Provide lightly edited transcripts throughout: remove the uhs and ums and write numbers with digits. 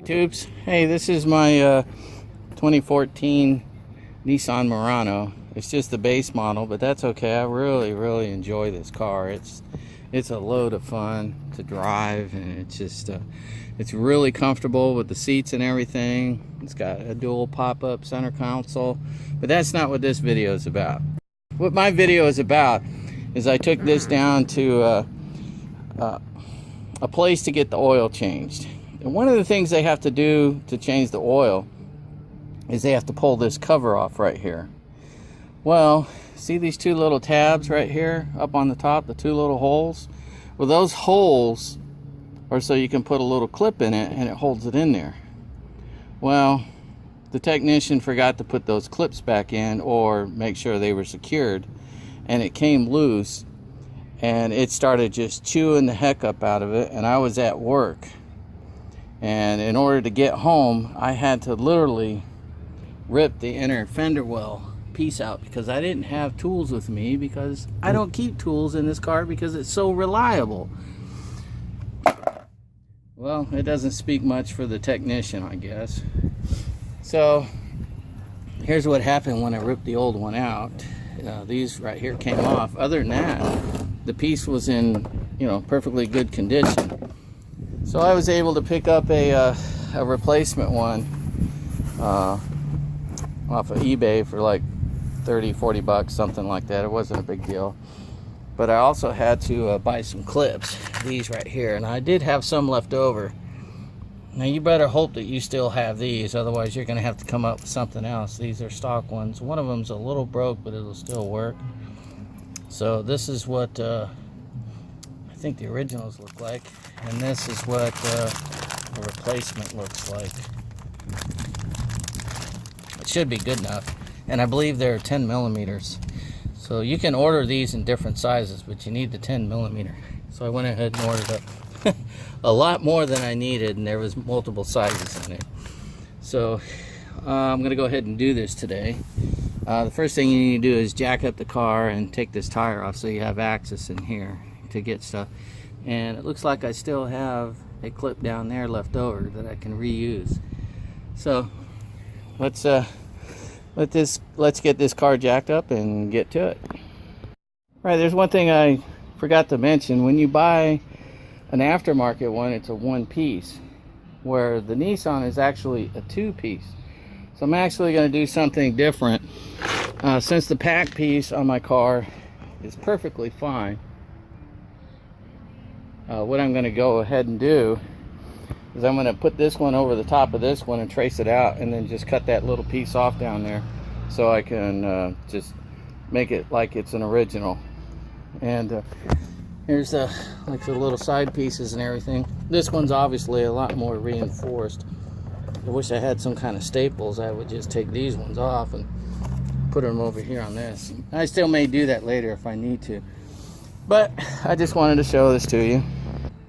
Tubes. Hey, this is my 2014 Nissan Murano. It's just the base model, but that's okay. I really enjoy this car. It's a load of fun to drive, and it's just it's really comfortable with the seats and everything. It's got a dual pop-up center console, but that's not what this video is about. What my video is about is I took this down to a place to get the oil changed. And one of the things they have to do to change the oil is they have to pull this cover off right here. Well, see these two little tabs right here up on the top, the two little holes? Well, those holes are so you can put a little clip in it and it holds it in there. Well, the technician forgot to put those clips back in or make sure they were secured, and it came loose and it started just chewing the heck up out of it, and I was at work. And in order to get home, I had to literally rip the inner fender well piece out because I didn't have tools with me, because I don't keep tools in this car because it's so reliable. Well, it doesn't speak much for the technician, I guess. So here's what happened when I ripped the old one out. These right here came off. Other than that, the piece was in, perfectly good condition. So I was able to pick up a replacement one off of eBay for like 30-40 bucks, something like that. It wasn't a big deal. But I also had to buy some clips, these right here, and I did have some left over. Now you better hope that you still have these, otherwise you're going to have to come up with something else. These are stock ones. One of them's a little broke, but it'll still work. So this is what I think the originals look like, and this is what the replacement looks like. It should be good enough, and I believe they're 10 millimeters. So you can order these in different sizes, but you need the 10 millimeter. So I went ahead and ordered up a lot more than I needed, and there was multiple sizes in it. So I'm gonna go ahead and do this today. The first thing you need to do is jack up the car and take this tire off so you have access in here to get stuff. And it looks like I still have a clip down there left over that I can reuse. So let's get this car jacked up and get to it. Right, there's one thing I forgot to mention. When you buy an aftermarket one, it's a one piece, where the Nissan is actually a two piece. So I'm actually going to do something different. Since the pack piece on my car is perfectly fine, what I'm going to go ahead and do is I'm going to put this one over the top of this one and trace it out, and then just cut that little piece off down there so I can just make it like it's an original. And here's like the little side pieces and everything. This one's obviously a lot more reinforced. I wish I had some kind of staples. I would just take these ones off and put them over here on this. I still may do that later if I need to, but I just wanted to show this to you.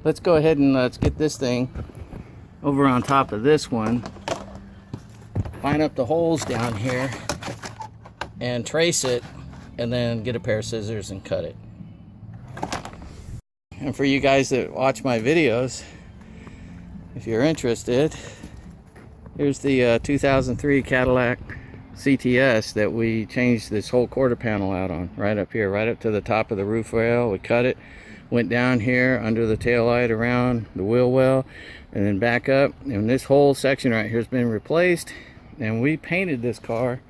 Let's go ahead and let's get this thing over on top of this one, line up the holes down here and trace it, and then get a pair of scissors and cut it. And for you guys that watch my videos, if you're interested, here's the 2003 Cadillac CTS that we changed this whole quarter panel out on, right up here, right up to the top of the roof rail. We cut it, went down here under the tail light, around the wheel well, and then back up. And this whole section right here has been replaced, and we painted this car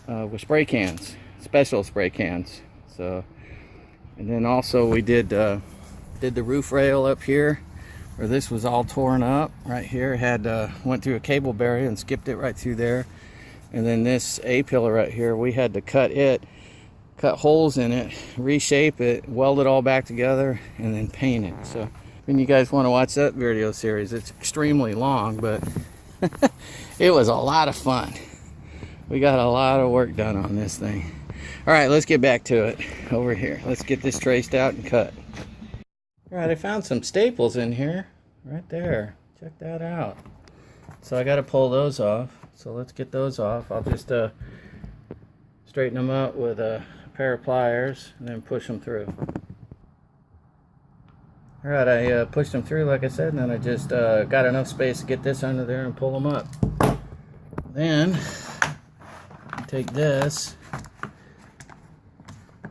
with spray cans, special spray cans. So, and then also we did the roof rail up here, where this was all torn up right here. Had went through a cable barrier and skipped it right through there. And then this A-pillar right here, we had to cut holes in it, reshape it, weld it all back together, and then paint it. So when you guys want to watch that video series, it's extremely long, but it was a lot of fun. We got a lot of work done on this thing. All right, let's get back to it over here. Let's get this traced out and cut. All right, I found some staples in here right there. Check that out. So I got to pull those off. So let's get those off. I'll just straighten them up with a pair of pliers and then push them through. Alright, I pushed them through like I said, and then I just got enough space to get this under there and pull them up. Then, take this,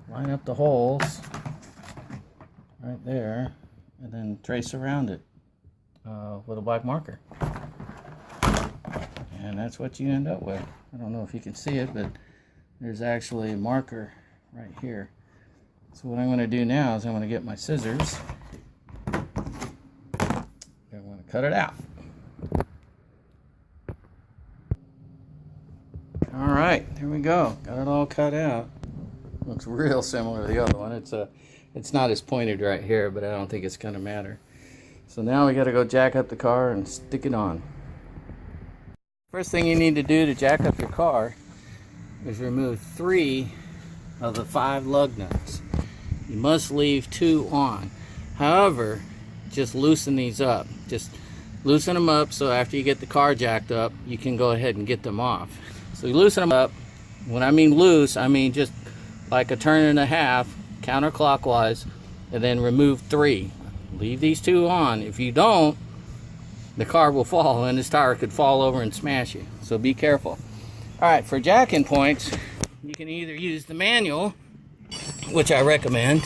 line up the holes right there, and then trace around it with a black marker. And that's what you end up with. I don't know if you can see it, but there's actually a marker right here. So what I'm going to do now is I'm going to get my scissors. I'm going to cut it out. Alright, there we go. Got it all cut out. Looks real similar to the other one. It's not as pointed right here, but I don't think it's going to matter. So now we got to go jack up the car and stick it on. First thing you need to do to jack up your car is remove 3 of the 5 lug nuts. You must leave 2 on. However, just loosen these up. Just loosen them up so after you get the car jacked up, you can go ahead and get them off. So you loosen them up. When I mean loose, I mean just like a turn and a half, counterclockwise, and then remove 3. Leave these 2 on. If you don't, the car will fall and this tire could fall over and smash you. So be careful. Alright, for jacking points, you can either use the manual, which I recommend,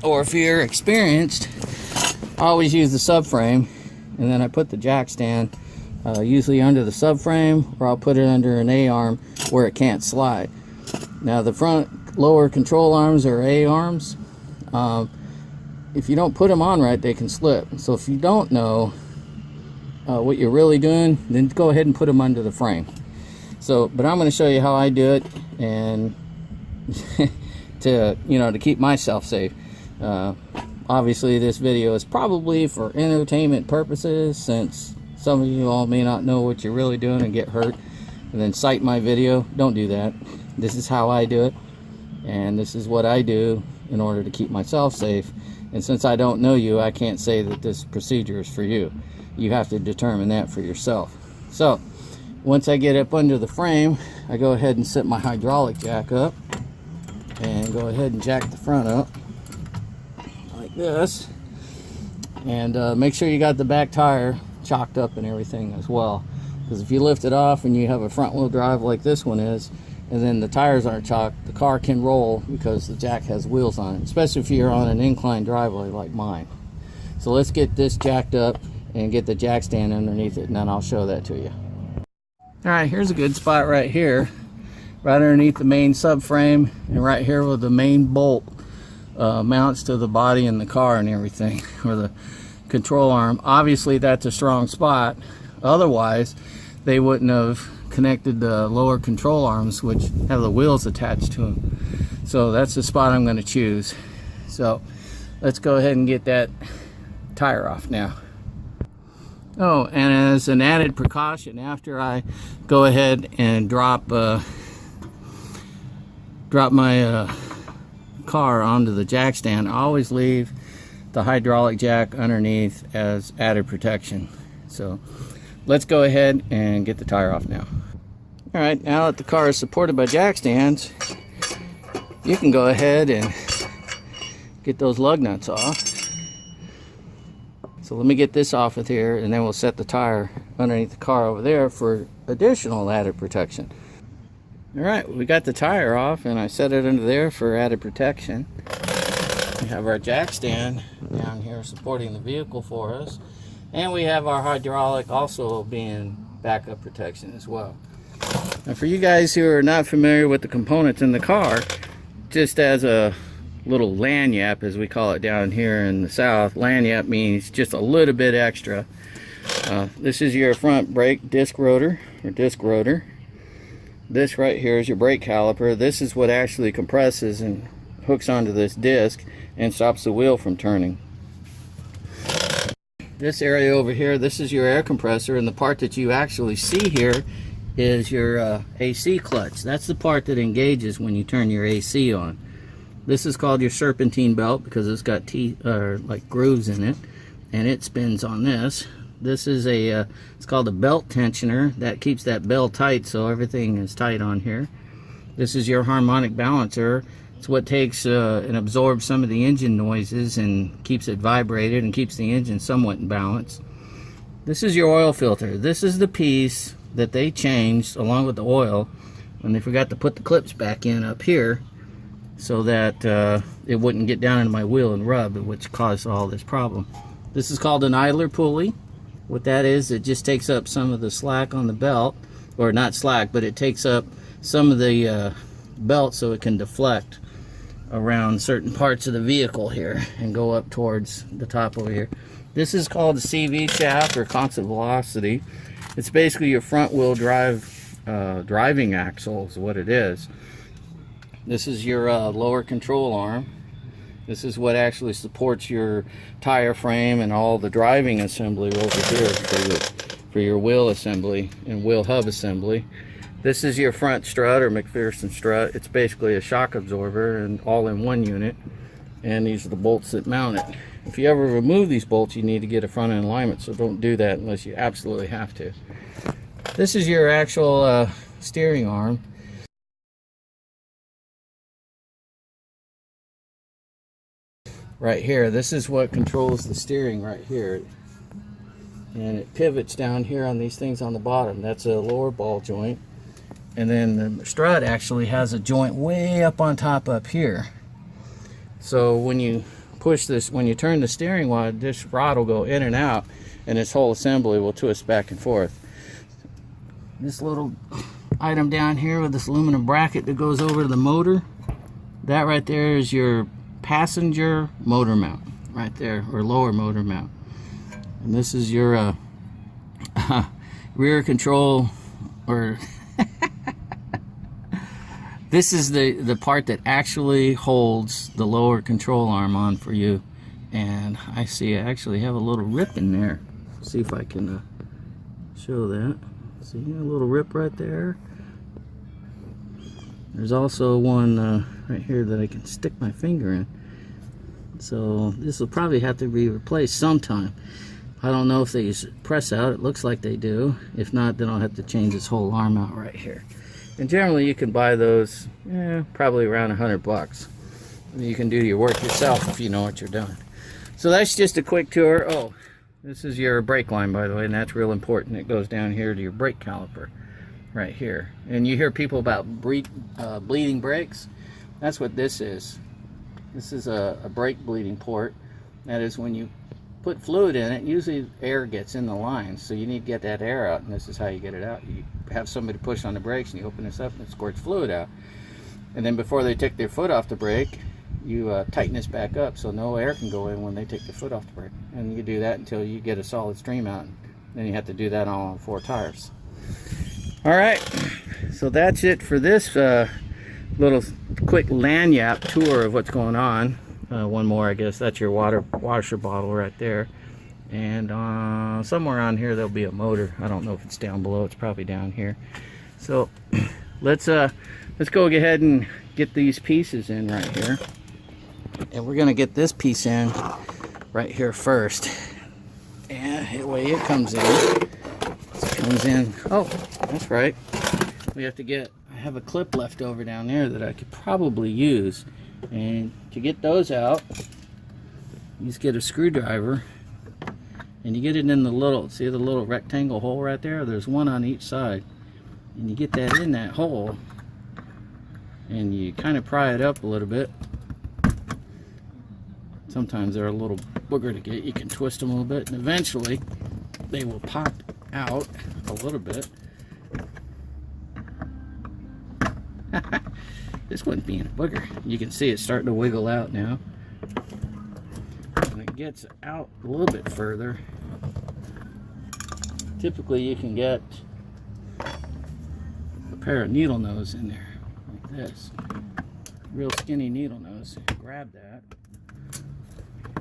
or if you're experienced, I always use the subframe, and then I put the jack stand usually under the subframe, or I'll put it under an A-arm where it can't slide. Now the front lower control arms are A-arms. If you don't put them on right, they can slip. So if you don't know what you're really doing, then go ahead and put them under the frame. But I'm going to show you how I do it, and to keep myself safe. Obviously this video is probably for entertainment purposes, since some of you all may not know what you're really doing and get hurt and then cite my video. Don't do that. This is how I do it, and this is what I do in order to keep myself safe. And since I don't know you, I can't say that this procedure is for you. You have to determine that for yourself. So once I get up under the frame, I go ahead and set my hydraulic jack up and go ahead and jack the front up like this, and make sure you got the back tire chocked up and everything as well, because if you lift it off and you have a front wheel drive like this one is, and then the tires aren't chocked, the car can roll because the jack has wheels on it, especially if you're on an inclined driveway like mine. So let's get this jacked up and get the jack stand underneath it, and then I'll show that to you. Alright, here's a good spot right here, right underneath the main subframe, and right here where the main bolt mounts to the body in the car and everything, or the control arm. Obviously that's a strong spot, otherwise they wouldn't have connected the lower control arms, which have the wheels attached to them. So that's the spot I'm going to choose. So let's go ahead and get that tire off now. Oh, and as an added precaution, after I go ahead and drop my car onto the jack stand, I always leave the hydraulic jack underneath as added protection. So let's go ahead and get the tire off now. Alright, now that the car is supported by jack stands, you can go ahead and get those lug nuts off. So let me get this off of here, and then we'll set the tire underneath the car over there for additional added protection. Alright, we got the tire off, and I set it under there for added protection. We have our jack stand down here supporting the vehicle for us, and we have our hydraulic also being backup protection as well. Now for you guys who are not familiar with the components in the car, just as a little lanyap, as we call it down here in the south, lanyap means just a little bit extra. This is your front brake disc rotor, or disc rotor. This right here is your brake caliper. This is what actually compresses and hooks onto this disc and stops the wheel from turning. This area over here, this is your air compressor, and the part that you actually see here is your AC clutch. That's the part that engages when you turn your AC on. This is called your Serpentine Belt because it's got like grooves in it, and it spins on this. This is it's called a belt tensioner that keeps that belt tight, so everything is tight on here. This is your Harmonic Balancer, It's what takes and absorbs some of the engine noises and keeps it vibrated and keeps the engine somewhat in balance. This is your oil filter. This is the piece that they changed along with the oil when they forgot to put the clips back in up here, so that it wouldn't get down into my wheel and rub, which caused all this problem. This is called an idler pulley. What that is, it just takes up some of the slack on the belt, or not slack, but it takes up some of the belt so it can deflect around certain parts of the vehicle here and go up towards the top over here. This is called the CV shaft, or constant velocity. It's basically your front wheel drive driving axle is what it is. This is your lower control arm. This is what actually supports your tire frame and all the driving assembly over here for your wheel assembly and wheel hub assembly. This is your front strut, or McPherson strut. It's basically a shock absorber and all in one unit. And these are the bolts that mount it. If you ever remove these bolts, you need to get a front end alignment, so don't do that unless you absolutely have to. This is your actual steering arm. Right here, this is what controls the steering right here. And it pivots down here on these things on the bottom. That's a lower ball joint. And then the strut actually has a joint way up on top up here. So when you push this, when you turn the steering rod, this rod will go in and out, and this whole assembly will twist back and forth. This little item down here with this aluminum bracket that goes over to the motor, that right there is your passenger motor mount right there, or lower motor mount. And this is your rear control, or this is the part that actually holds the lower control arm on for you. And I see I actually have a little rip in there. See if I can show that. See a little rip right there. There's also one right here that I can stick my finger in. So this will probably have to be replaced sometime. I don't know if they use press out. It looks like they do. If not, then I'll have to change this whole arm out right here. And generally you can buy those probably around $100. You can do your work yourself if you know what you're doing. So that's just a quick tour. Oh, this is your brake line, by the way, and that's real important. It goes down here to your brake caliper right here. And you hear people about bleeding brakes. That's what this is. This is a brake bleeding port. That is when you put fluid in it, usually air gets in the line, so you need to get that air out, and this is how you get it out. You have somebody push on the brakes, and you open this up, and it squirts fluid out. And then before they take their foot off the brake, you tighten this back up so no air can go in when they take their foot off the brake. And you do that until you get a solid stream out. Then you have to do that on 4 tires. Alright, so that's it for this little quick lanyard tour of what's going on. One more, I guess. That's your washer bottle right there. And somewhere on here there'll be a motor. I don't know if it's down below. It's probably down here. So let's go ahead and get these pieces in right here. And we're gonna get this piece in right here first. And the way it comes in. It comes in. Oh, that's right. We have to get. I have a clip left over down there that I could probably use. And to get those out, you just get a screwdriver and you get it in the little, see the little rectangle hole right there? There's one on each side. And you get that in that hole and you kind of pry it up a little bit. Sometimes they're a little booger to get. You can twist them a little bit and eventually they will pop out a little bit. This wasn't being a booger. You can see it's starting to wiggle out now. When it gets out a little bit further, typically you can get a pair of needle nose in there, like this. Real skinny needle nose. Grab that,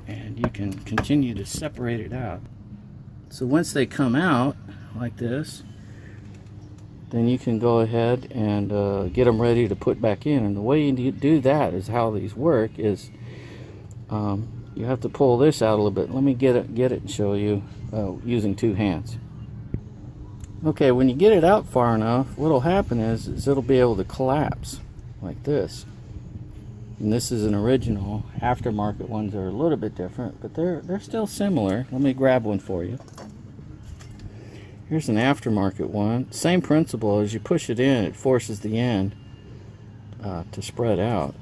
and you can continue to separate it out. So once they come out like this, then you can go ahead and get them ready to put back in. And the way you do that is how these work is you have to pull this out a little bit. Let me get it and show you using 2 hands. Okay, when you get it out far enough, what'll happen is it'll be able to collapse like this. And this is an original. Aftermarket ones are a little bit different, but they're still similar. Let me grab one for you. Here's an aftermarket one. Same principle. As you push it in, it forces the end to spread out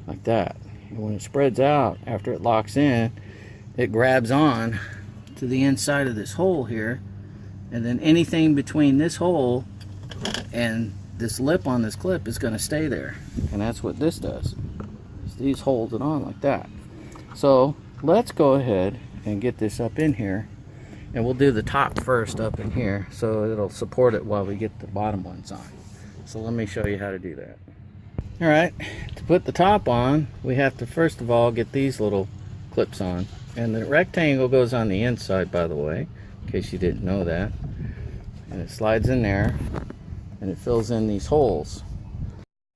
like that. And when it spreads out, after it locks in, it grabs on to the inside of this hole here, and then anything between this hole and this lip on this clip is going to stay there. And that's what this does. These hold it on like that. So let's go ahead and get this up in here, and we'll do the top first up in here so it'll support it while we get the bottom ones on. So let me show you how to do that. All right, to put the top on, we have to first of all get these little clips on. And the rectangle goes on the inside, by the way, in case you didn't know that. And it slides in there, and it fills in these holes.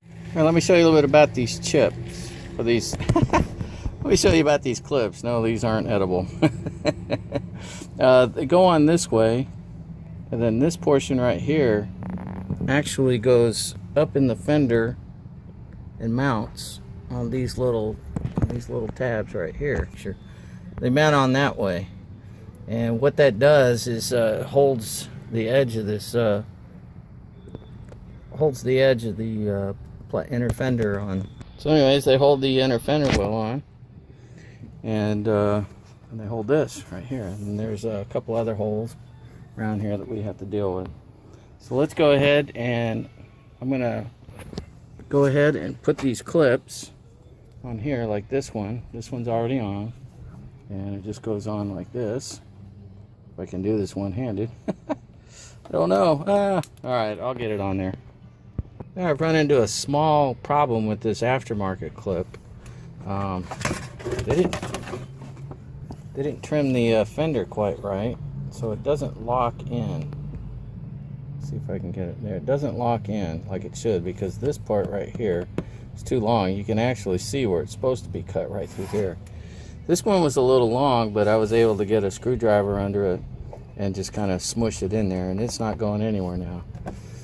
All right, let me show you a little bit about these chips, or these, let me show you about these clips. No, these aren't edible. They go on this way, and then this portion right here actually goes up in the fender and mounts on these little tabs right here. Sure, they mount on that way, and what that does is holds the edge of this inner fender on. So anyways, they hold the inner fender well on, and they hold this right here, and there's a couple other holes around here that we have to deal with. So let's go ahead, and I'm gonna go ahead and put these clips on here like this one. This one's already on, and it just goes on like this. If I can do this one-handed. I don't know. All right, I'll get it on there. Now I've run into a small problem with this aftermarket clip. They didn't trim the fender quite right, so it doesn't lock in. Let's see if I can get it there. It doesn't lock in like it should, because this part right here is too long. You can actually see where it's supposed to be cut right through here. This one was a little long, but I was able to get a screwdriver under it and just kind of smush it in there, and it's not going anywhere now.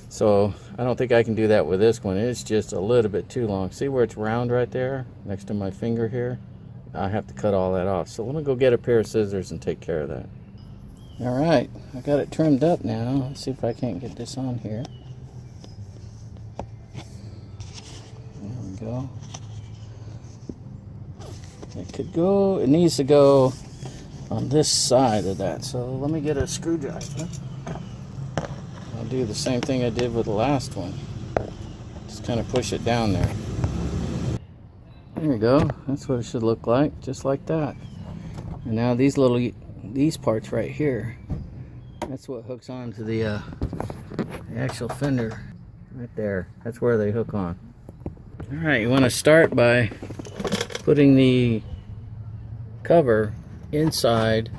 So I don't think I can do that with this one. It's just a little bit too long. See where it's round right there next to my finger here? I have to cut all that off. So let me go get a pair of scissors and take care of that. All right, I got it trimmed up now. Let's see if I can't get this on here. There we go. It needs to go on this side of that. So let me get a screwdriver. I'll do the same thing I did with the last one. Just kind of push it down there. There we go. That's what it should look like, just like that. And now these parts right here, that's what hooks on to the actual fender right there. That's where they hook on. All right, you want to start by putting the cover inside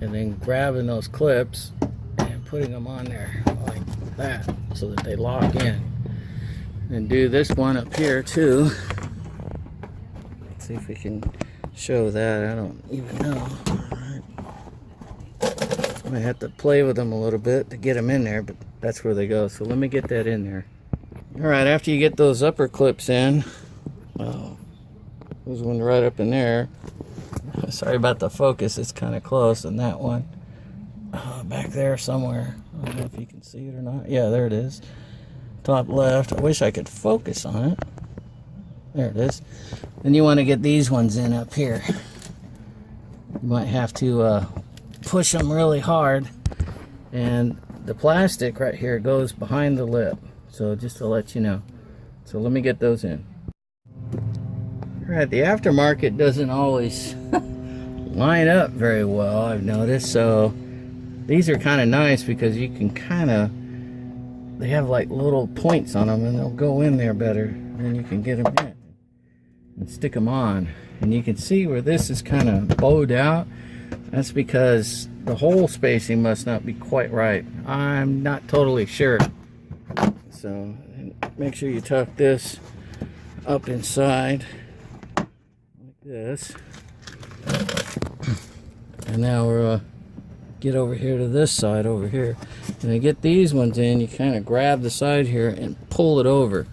and then grabbing those clips and putting them on there like that so that they lock in. And do this one up here too. Let's see if we can show that. I don't even know. I have to play with them a little bit to get them in there, but that's where they go. So let me get that in there. All right, after you get those upper clips in, oh, there's one right up in there. Sorry about the focus, it's kind of close. And that one back there somewhere. I don't know if you can see it or not. Yeah, there it is. Top left. I wish I could focus on it. There it is. Then you want to get these ones in up here. You might have to push them really hard. And the plastic right here goes behind the lip. So just to let you know. So let me get those in. Alright, the aftermarket doesn't always line up very well, I've noticed. So these are kind of nice because you can kind of, they have like little points on them and they'll go in there better. And then you can get them in and stick them on. And you can see where this is kind of bowed out. That's because the hole spacing must not be quite right. I'm not totally sure. So make sure you tuck this up inside like this. And now we're get over here to this side over here. And to get these ones in, you kind of grab the side here and pull it over.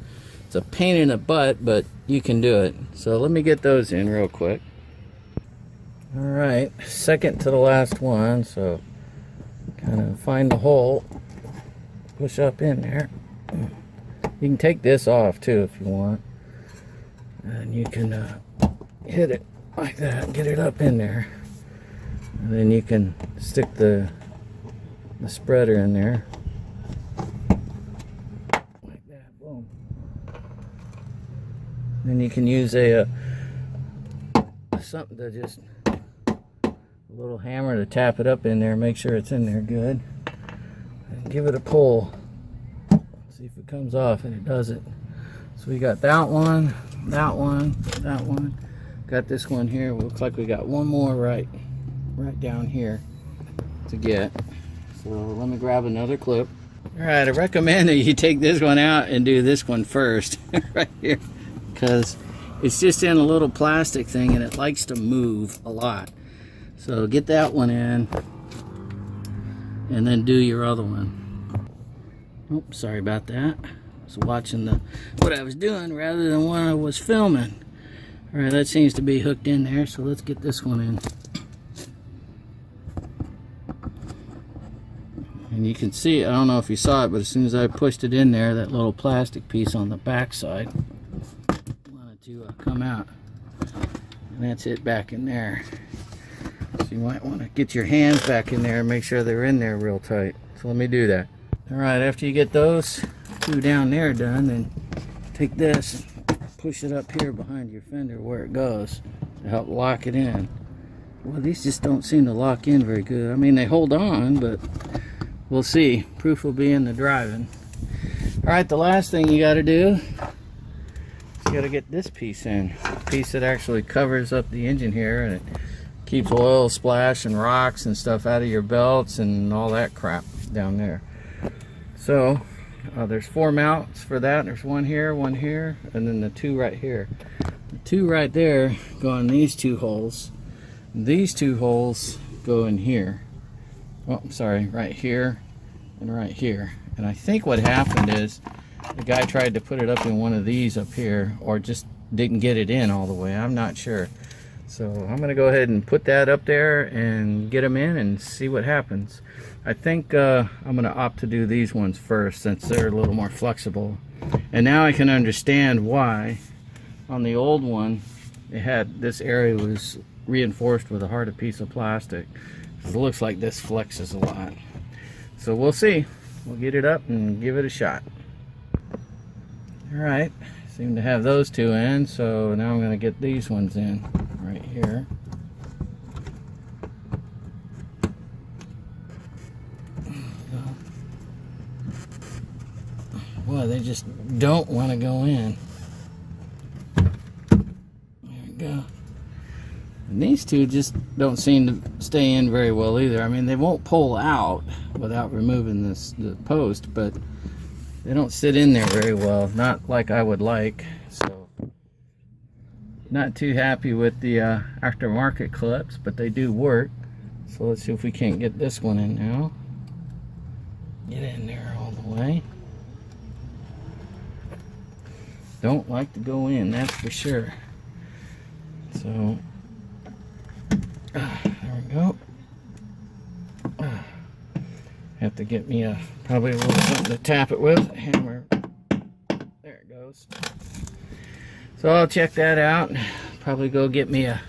It's a pain in the butt, but you can do it. So let me get those in real quick. All right, second to the last one. So kind of find the hole, push up in there. You can take this off too if you want, and you can hit it like that, get it up in there, and then you can stick the spreader in there like that. Boom. Then you can use a something to just a little hammer to tap it up in there, make sure it's in there good, and give it a pull. See if it comes off, and it does it. So we got that one, that one, that one. Got this one here. Looks like we got one more right down here to get. So let me grab another clip. All right, I recommend that you take this one out and do this one first, right here, because it's just in a little plastic thing and it likes to move a lot. So get that one in, and then do your other one. Oops, sorry about that. I was watching what I was doing rather than what I was filming. All right, that seems to be hooked in there, so let's get this one in. And you can see, I don't know if you saw it, but as soon as I pushed it in there, that little plastic piece on the back side wanted to come out. And that's it back in there. So you might want to get your hands back in there and make sure they're in there real tight. So let me do that. All right, after you get those two down there done, then take this and push it up here behind your fender where it goes to help lock it in. Well, these just don't seem to lock in very good. I mean, they hold on, but we'll see. Proof will be in the driving. All right, the last thing you got to do is you got to get this piece in. The piece that actually covers up the engine here, and it keeps oil splash and rocks and stuff out of your belts and all that crap down there. So there's 4 mounts for that. There's one here, and then the 2 right here. The 2 right there go in these 2 holes. These 2 holes go in here. Oh, I'm sorry, right here and right here. And I think what happened is the guy tried to put it up in one of these up here, or just didn't get it in all the way. I'm not sure. So I'm going to go ahead and put that up there and get them in and see what happens. I think I'm going to opt to do these ones first, since they're a little more flexible. And now I can understand why on the old one it had this area was reinforced with a harder piece of plastic. It looks like this flexes a lot. So we'll see. We'll get it up and give it a shot. Alright, seem to have those 2 in, so now I'm going to get these ones in right here. Boy, they just don't want to go in. There we go. And these 2 just don't seem to stay in very well either. I mean, they won't pull out without removing the post, but they don't sit in there very well. Not like I would like. So, not too happy with the aftermarket clips, but they do work. So let's see if we can't get this one in now. Get in there all the way. Don't like to go in, that's for sure. So there we go. Have to get me probably a little something to tap it with. A hammer. There it goes. So I'll check that out. Probably go get me a...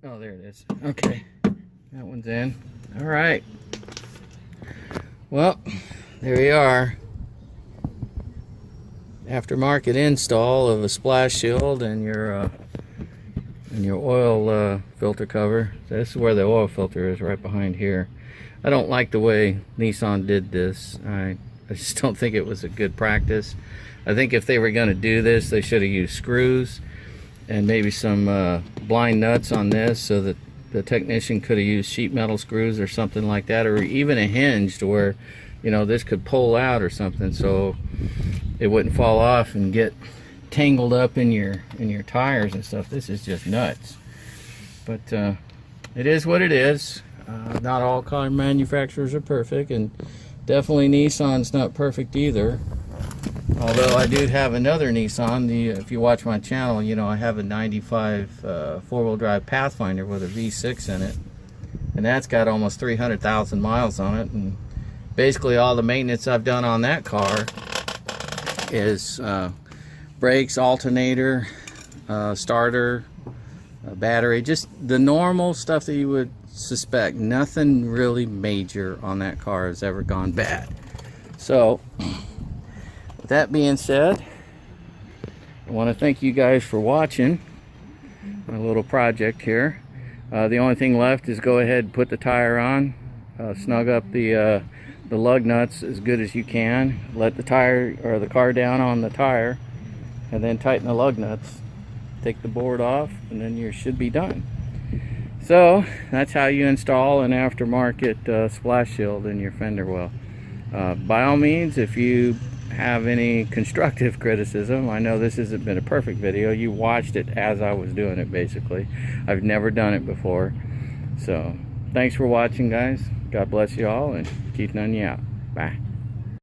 Oh, there it is. Okay. That one's in. Alright. Well, there we are. Aftermarket install of a splash shield and your oil filter cover. So this is where the oil filter is, right behind here. I don't like the way Nissan did this. I just don't think it was a good practice. I think if they were going to do this, they should have used screws and maybe some blind nuts on this, so that the technician could have used sheet metal screws or something like that, or even a hinge to where, you know, this could pull out or something, so it wouldn't fall off and get tangled up in your tires and stuff. This is just nuts. But it is what it is. Not all car manufacturers are perfect, and definitely Nissan's not perfect either. Although I do have another Nissan. If you watch my channel, you know I have a 95 four-wheel drive Pathfinder with a V6 in it. And that's got almost 300,000 miles on it. And basically all the maintenance I've done on that car is brakes, alternator, starter, battery, just the normal stuff that you would suspect. Nothing really major on that car has ever gone bad. So with that being said, I want to thank you guys for watching my little project here. The only thing left is go ahead and put the tire on, snug up the lug nuts as good as you can, let the tire or the car down on the tire, and then tighten the lug nuts, take the board off, and then you should be done. So that's how you install an aftermarket splash shield in your fender well. By all means, if you have any constructive criticism, I know this hasn't been a perfect video. You watched it as I was doing it, basically. I've never done it before. So thanks for watching, guys. God bless you all, and keep none you out. Bye.